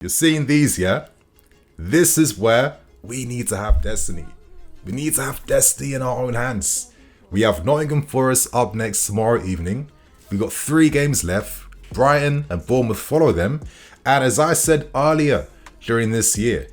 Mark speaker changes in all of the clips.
Speaker 1: You're seeing these, yeah? This is where we need to have destiny. We need to have destiny in our own hands. We have Nottingham Forest up next tomorrow evening. We've got 3 games left. Brighton and Bournemouth follow them. And as I said earlier during this year,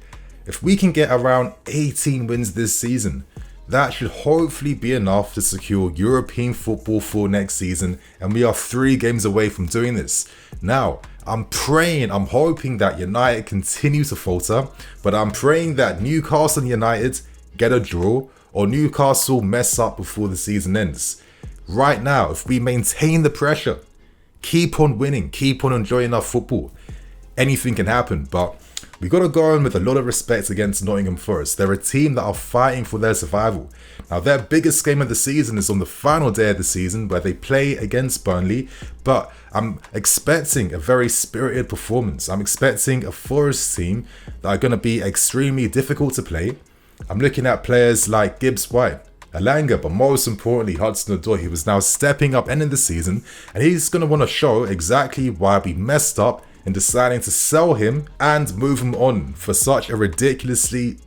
Speaker 1: if we can get around 18 wins this season, that should hopefully be enough to secure European football for next season, and we are 3 games away from doing this. Now, I'm hoping that United continue to falter, but I'm praying that Newcastle and United get a draw, or Newcastle mess up before the season ends. Right now, if we maintain the pressure, keep on winning, keep on enjoying our football, anything can happen. But we got to go in with a lot of respect against Nottingham Forest. They're a team that are fighting for their survival. Now, their biggest game of the season is on the final day of the season where they play against Burnley, but I'm expecting a very spirited performance. I'm expecting a Forest team that are going to be extremely difficult to play. I'm looking at players like Gibbs-White, Alanga, but most importantly Hudson-Odoi, who is now stepping up ending the season, and he's going to want to show exactly why we messed up in deciding to sell him and move him on for such a ridiculously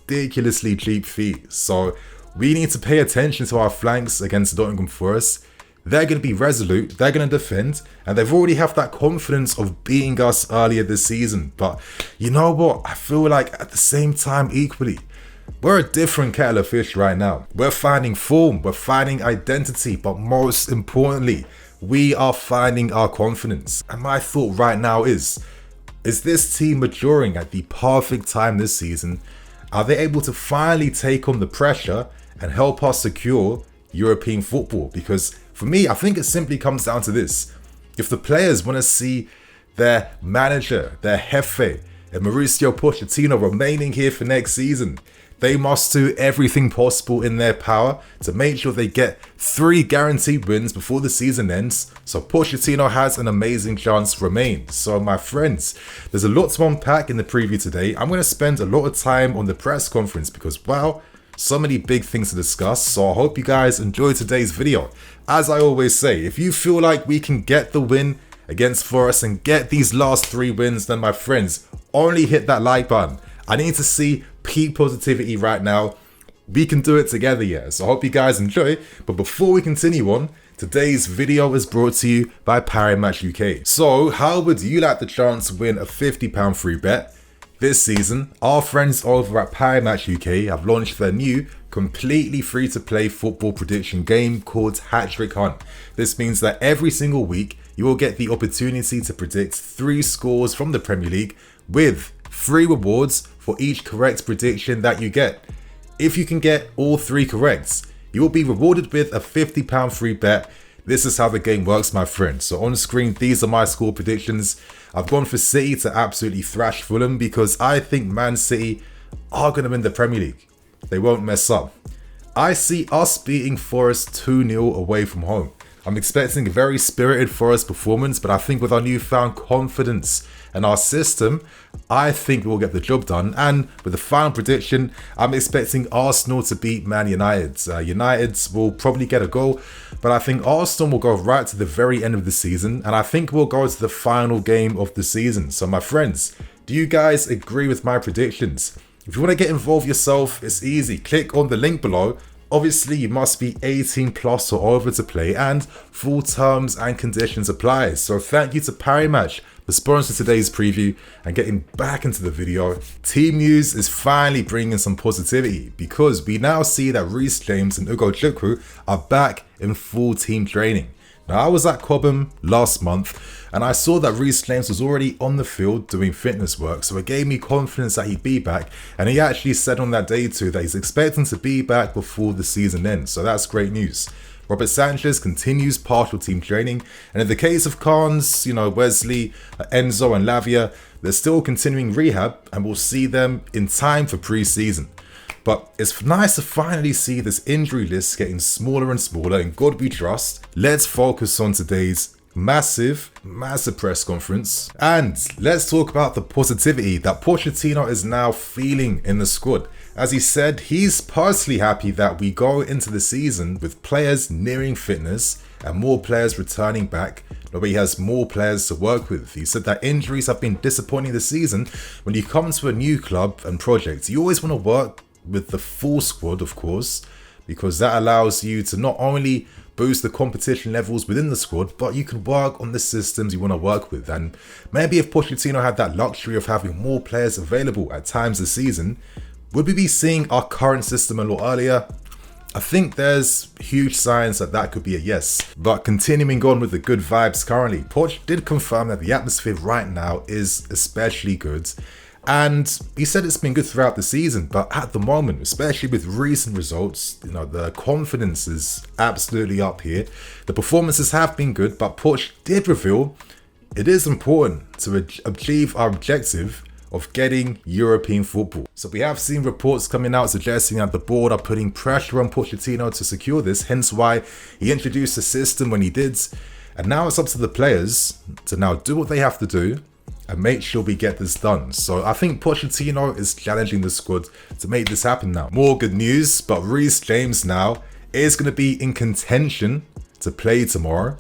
Speaker 1: cheap fee. So we need to pay attention to our flanks against Nottingham Forest. They're going to be resolute, they're going to defend, and they've already have that confidence of beating us earlier this season. But you know what? I feel like at the same time equally, we're a different kettle of fish right now. We're finding form, we're finding identity, but most importantly, we are finding our confidence. And my thought right now is this team maturing at the perfect time this season? Are they able to finally take on the pressure and help us secure European football? Because for me, I think it simply comes down to this. If the players want to see their manager, their jefe, and Mauricio Pochettino remaining here for next season, they must do everything possible in their power to make sure they get 3 guaranteed wins before the season ends, so Pochettino has an amazing chance to remain. So my friends, there's a lot to unpack in the preview today. I'm going to spend a lot of time on the press conference because, wow, so many big things to discuss. So I hope you guys enjoyed today's video. As I always say, if you feel like we can get the win against Forest and get these last 3 wins, then my friends, only hit that like button. I need to see peak positivity right now. We can do it together, yeah. So I hope you guys enjoy. But before we continue on, today's video is brought to you by Parimatch UK. So how would you like the chance to win a £50 free bet? This season, our friends over at Parimatch UK have launched their new completely free-to-play football prediction game called Hat-Trick Hunt. This means that every single week you will get the opportunity to predict 3 scores from the Premier League with 3 rewards for each correct prediction that you get. If you can get all 3 correct, you will be rewarded with a £50 free bet. This is how the game works, my friends. So on screen, these are my score predictions. I've gone for City to absolutely thrash Fulham because I think Man City are going to win the Premier League. They won't mess up. I see us beating Forest 2-0 away from home. I'm expecting a very spirited Forest performance, but I think with our newfound confidence and our system, I think we'll get the job done. And with the final prediction, I'm expecting Arsenal to beat Man United. United will probably get a goal, but I think Arsenal will go right to the very end of the season, and I think we'll go to the final game of the season. So my friends, do you guys agree with my predictions? If you want to get involved yourself, it's easy. Click on the link below. Obviously, you must be 18 plus or over to play, and full terms and conditions apply. So thank you to Parimatch for sponsoring today's preview and getting back into the video. Team news is finally bringing some positivity because we now see that Reece James and Ugo Chukwu are back in full team training. Now, I was at Cobham last month and I saw that Reece James was already on the field doing fitness work, so it gave me confidence that he'd be back, and he actually said on that day too that he's expecting to be back before the season ends, so that's great news. Robert Sanchez continues partial team training, and in the case of Carnes, Wesley, Enzo and Lavia, they're still continuing rehab and we'll see them in time for pre-season. But it's nice to finally see this injury list getting smaller and smaller, and God we trust. Let's focus on today's massive press conference, and let's talk about the positivity that Pochettino is now feeling in the squad. As he said, he's personally happy that we go into the season with players nearing fitness and more players returning back, he has more players to work with. He said that injuries have been disappointing this season. When you come to a new club and project, you always want to work with the full squad, of course, because that allows you to not only boost the competition levels within the squad, but you can work on the systems you want to work with. And maybe if Pochettino had that luxury of having more players available at times this season, would we be seeing our current system a lot earlier? I think there's huge signs that that could be a yes. But continuing on with the good vibes currently, Poch did confirm that the atmosphere right now is especially good. And he said it's been good throughout the season, but at the moment, especially with recent results, the confidence is absolutely up here. The performances have been good, but Poch did reveal it is important to achieve our objective of getting European football. So we have seen reports coming out suggesting that the board are putting pressure on Pochettino to secure this, hence why he introduced the system when he did. And now it's up to the players to now do what they have to do and make sure we get this done. So I think Pochettino is challenging the squad to make this happen now. More good news, but Reece James now is going to be in contention to play tomorrow.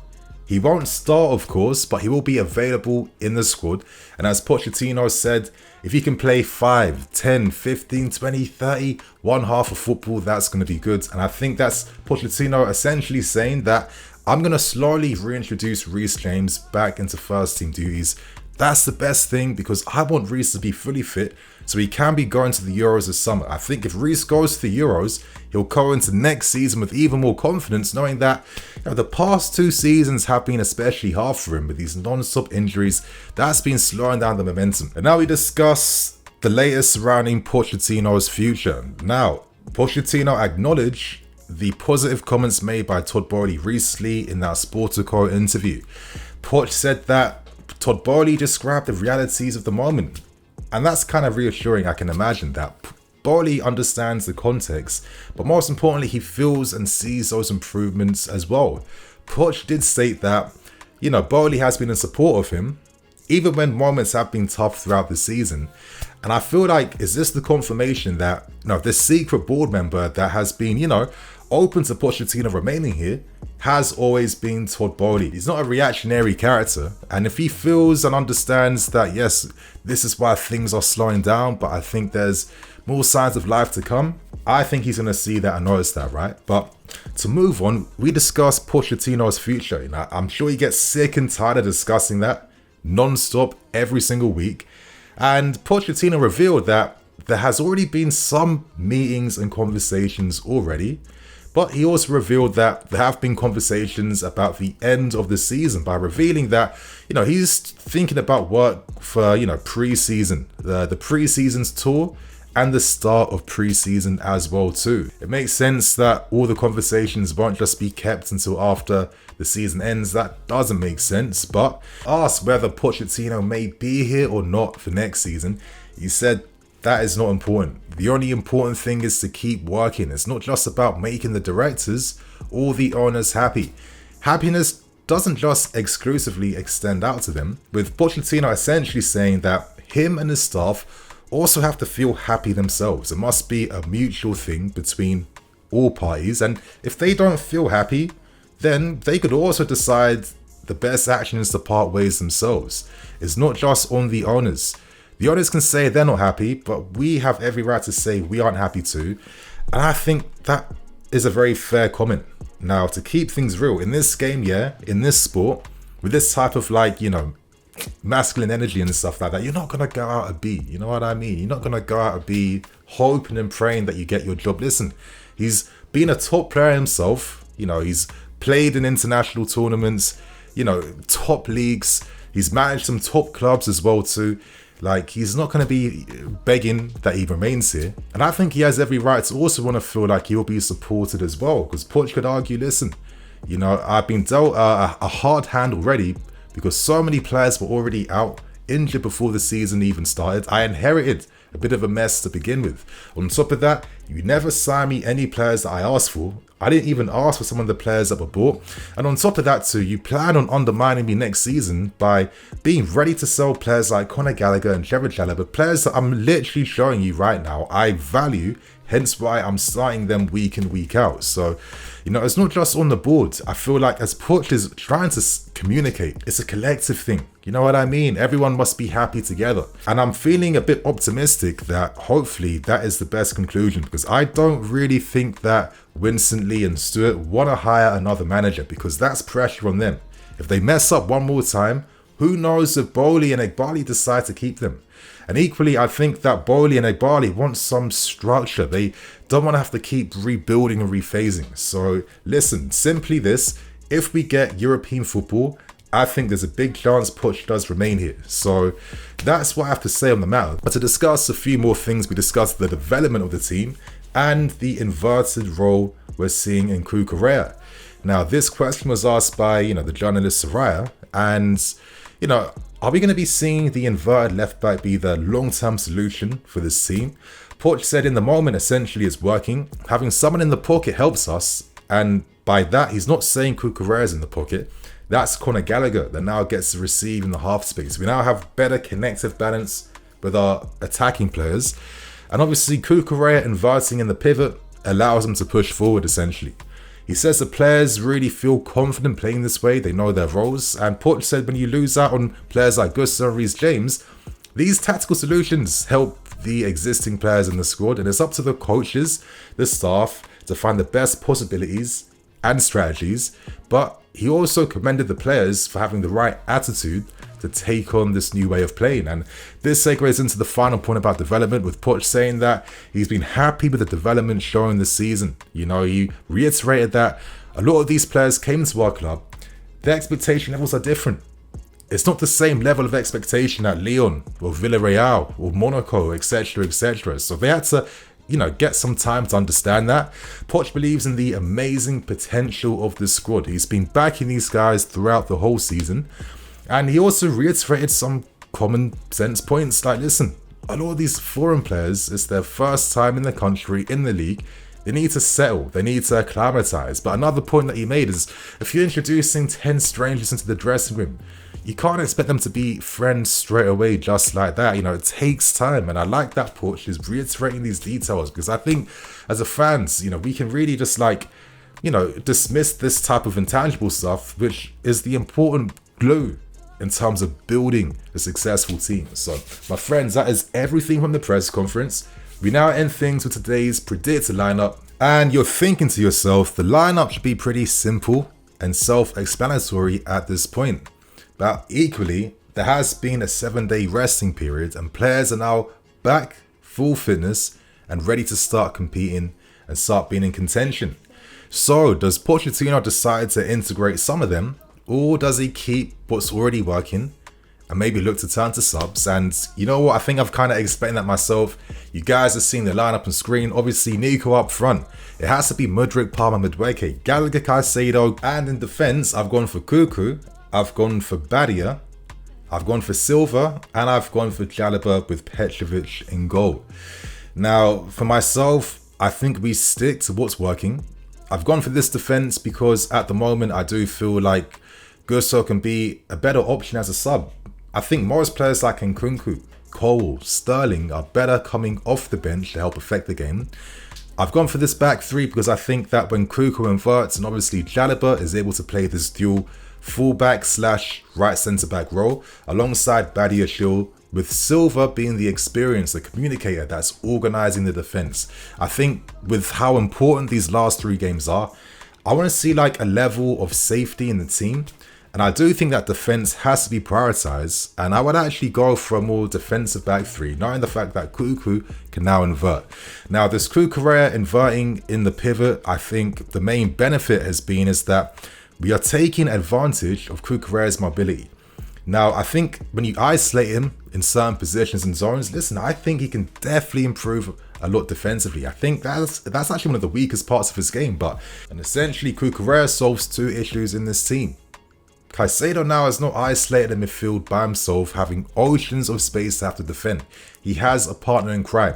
Speaker 1: He won't start, of course, but he will be available in the squad. And as Pochettino said, if he can play 5, 10, 15, 20, 30, one half of football, that's going to be good. And I think that's Pochettino essentially saying that I'm going to slowly reintroduce Reece James back into first team duties. That's the best thing because I want Reece to be fully fit so he can be going to the Euros this summer. I think if Reece goes to the Euros, he'll go into next season with even more confidence, knowing that the past 2 seasons have been especially hard for him with these non-stop injuries. That's been slowing down the momentum. And now we discuss the latest surrounding Pochettino's future. Now, Pochettino acknowledged the positive comments made by Todd Boehly recently in that Sportico interview. Poch said that Todd Boehly described the realities of the moment. And that's kind of reassuring, I can imagine that. Boehly understands the context, but most importantly, he feels and sees those improvements as well. Poch did state that, Boehly has been in support of him, even when moments have been tough throughout the season. And I feel like, is this the confirmation that, this secret board member that has been, open to Pochettino remaining here has always been Todd Boehly. He's not a reactionary character, and if he feels and understands that yes, this is why things are slowing down, but I think there's more signs of life to come, I think he's going to see that and notice that, right? But to move on, we discuss Pochettino's future. I'm sure he gets sick and tired of discussing that non-stop every single week, and Pochettino revealed that there has already been some meetings and conversations already. But he also revealed that there have been conversations about the end of the season by revealing that, he's thinking about work for, pre-season, the pre-season's tour and the start of pre-season as well too. It makes sense that all the conversations won't just be kept until after the season ends. That doesn't make sense, but asked whether Pochettino may be here or not for next season, he said, that is not important. The only important thing is to keep working. It's not just about making the directors or the owners happy. Happiness doesn't just exclusively extend out to them, with Pochettino essentially saying that him and his staff also have to feel happy themselves. It must be a mutual thing between all parties, and if they don't feel happy, then they could also decide the best action is to part ways themselves. It's not just on the owners. The owners can say they're not happy, but we have every right to say we aren't happy too. And I think that is a very fair comment. Now, to keep things real, in this game, in this sport, with this type of masculine energy and stuff like that, you're not going to go out a B. You know what I mean? You're not going to go out a B hoping and praying that you get your job. Listen, he's been a top player himself. He's played in international tournaments, top leagues. He's managed some top clubs as well too. He's not going to be begging that he remains here. And I think he has every right to also want to feel like he'll be supported as well. Because Poch could argue, listen, I've been dealt a hard hand already because so many players were already out injured before the season even started. I inherited a bit of a mess to begin with. On top of that, you never sign me any players that I asked for. I didn't even ask for some of the players that were bought. And on top of that too, you plan on undermining me next season by being ready to sell players like Conor Gallagher and Trevor Chalobah, players that I'm literally showing you right now I value, hence why I'm starting them week in, week out. So, you know, it's not just on the board. I feel like as Poch is trying to communicate, it's a collective thing. You know what I mean? Everyone must be happy together. And I'm feeling a bit optimistic that hopefully that is the best conclusion, because I don't really think that Winston, Lee and Stewart want to hire another manager, because that's pressure on them. If they mess up one more time, who knows if Bowley and Egbali decide to keep them. And equally, I think that Bowley and Egbali want some structure. They don't want to have to keep rebuilding and rephasing. So listen, simply this, if we get European football, I think there's a big chance Poch does remain here. So that's what I have to say on the matter. But to discuss a few more things, we discussed the development of the team and the inverted role we're seeing in Cucurella. Now, this question was asked by, the journalist Soraya, and, are we going to be seeing the inverted left back be the long-term solution for this team? Poch said in the moment, essentially it's working. Having someone in the pocket helps us, and by that, he's not saying Cucurella's in the pocket. That's Conor Gallagher that now gets to receive in the half space. We now have better connective balance with our attacking players. And obviously, Cucurella inverting in the pivot allows them to push forward, essentially. He says the players really feel confident playing this way. They know their roles. And Poch said when you lose out on players like Gusto and Reece James, these tactical solutions help the existing players in the squad. And it's up to the coaches, the staff, to find the best possibilities and strategies. But he also commended the players for having the right attitude to take on this new way of playing. And this segues into the final point about development, with Poch saying that he's been happy with the development shown this season. He reiterated that a lot of these players came to our club, their expectation levels are different. It's not the same level of expectation at Lyon or Villarreal or Monaco, etc., etc. So they had to get some time to understand that. Poch believes in the amazing potential of this squad. He's been backing these guys throughout the whole season. And he also reiterated some common sense points like, listen, a lot of these foreign players, it's their first time in the country, in the league. They need to settle. They need to acclimatize. But another point that he made is, if you're introducing 10 strangers into the dressing room, you can't expect them to be friends straight away just like that. It takes time. And I like that Poch is reiterating these details, because I think as a fans, we can really just dismiss this type of intangible stuff, which is the important glue in terms of building a successful team. So, my friends, that is everything from the press conference. We now end things with today's predicted lineup. And you're thinking to yourself, the lineup should be pretty simple and self-explanatory at this point. But equally, there has been a 7-day resting period and players are now back, full fitness and ready to start competing and start being in contention. So, does Pochettino decide to integrate some of them, or does he keep what's already working and maybe look to turn to subs? And you know what? I think I've kind of explained that myself. You guys have seen the lineup on screen. Obviously, Nico up front. It has to be Mudryk, Palmer, Madueke, Gallagher, Caicedo. And in defense, I've gone for Cucu, I've gone for Badia, I've gone for Silva, and I've gone for Chalobah with Petrovic in goal. Now, for myself, I think we stick to what's working. I've gone for this defense because at the moment, I do feel like Gusto can be a better option as a sub. I think most players like Nkunku, Cole, Sterling are better coming off the bench to help affect the game. I've gone for this back three because I think that when Cucu inverts and obviously Chalobah is able to play this dual fullback / right centre back role alongside Badia Shield, with Silva being the experience, the communicator that's organising the defence. I think with how important these last 3 games are, I want to see like a level of safety in the team. And I do think that defense has to be prioritized. And I would actually go for a more defensive back 3, knowing the fact that Cucu can now invert. Now, this Cucurella inverting in the pivot, I think the main benefit has been is that we are taking advantage of Cucurella's mobility. Now, I think when you isolate him in certain positions and zones, listen, I think he can definitely improve a lot defensively. I think that's actually one of the weakest parts of his game. And essentially, Cucurella solves 2 issues in this team. Caicedo now is not isolated in midfield by himself, having oceans of space to have to defend. He has a partner in crime.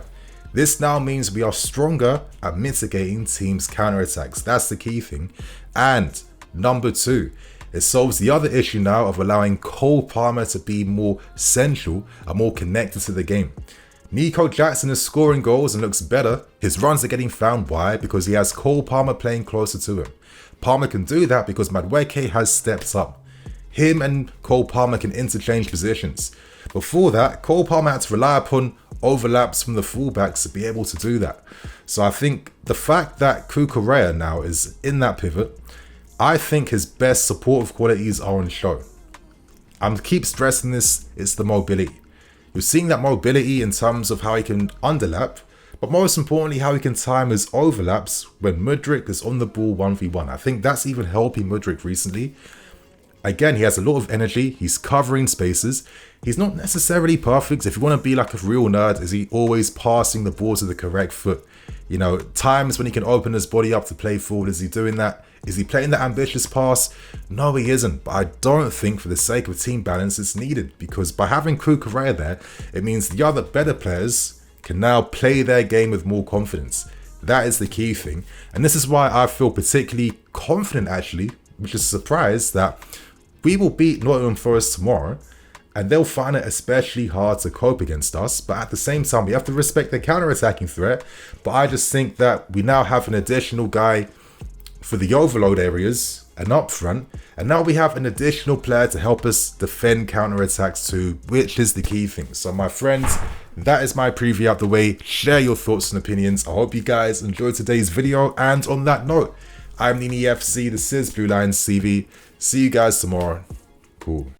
Speaker 1: This now means we are stronger at mitigating teams' counterattacks. That's the key thing. And number 2, it solves the other issue now of allowing Cole Palmer to be more central and more connected to the game. Nico Jackson is scoring goals and looks better. His runs are getting found. Why? Because he has Cole Palmer playing closer to him. Palmer can do that because Madueke has stepped up. Him and Cole Palmer can interchange positions. Before that, Cole Palmer had to rely upon overlaps from the fullbacks to be able to do that. So I think the fact that Cucurella now is in that pivot, I think his best supportive qualities are on show. I keep stressing this, it's the mobility. You're seeing that mobility in terms of how he can underlap, but most importantly, how he can time his overlaps when Mudryk is on the ball 1v1. I think that's even helping Mudryk recently. Again, he has a lot of energy. He's covering spaces. He's not necessarily perfect. If you want to be like a real nerd, is he always passing the ball to the correct foot? You know, times when he can open his body up to play forward, is he doing that? Is he playing that ambitious pass? No, he isn't. But I don't think for the sake of team balance, it's needed. Because by having Cucurella there, it means the other better players can now play their game with more confidence. That is the key thing. And this is why I feel particularly confident, actually, which is a surprise, that we will beat Nottingham Forest tomorrow. And they'll find it especially hard to cope against us. But at the same time, we have to respect their counter-attacking threat. But I just think that we now have an additional guy for the overload areas and up front. And now we have an additional player to help us defend counter-attacks too, which is the key thing. So my friends, that is my preview out the way. Share your thoughts and opinions. I hope you guys enjoyed today's video. And on that note, I'm Nini FC. This is BlueLionsTV. See you guys tomorrow. Cool.